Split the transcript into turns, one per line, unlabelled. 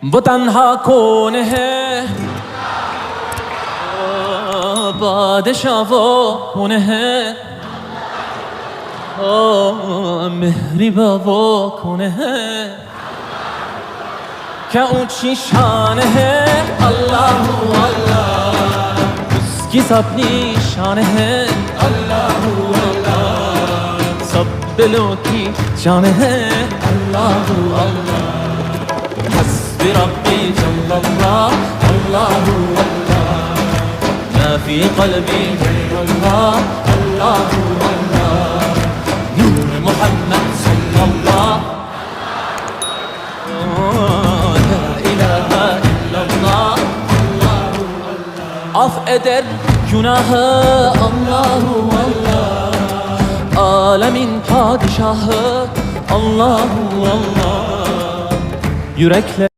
वो तन्हा कौन है, बादशाह वो कौन है, मेहरिबा वो कौन है, क्या ऊंची शान है। अल्लाह अल्लाह उसकी सबनी शान है। अल्लाह अल्लाह सब दिलों की जान है। अल्लाह अल्लाह हस्बी रब्बी जल्लल्लाह। अल्लाह अल्लाह मा फी क़ल्बी गैरुल्लाह। अल्लाह अल्लाह नूर मुहम्मद सल्लल्लाह। Af eder günahı Allahu Allah, alemin padişahı Allahu Allah. Yürekler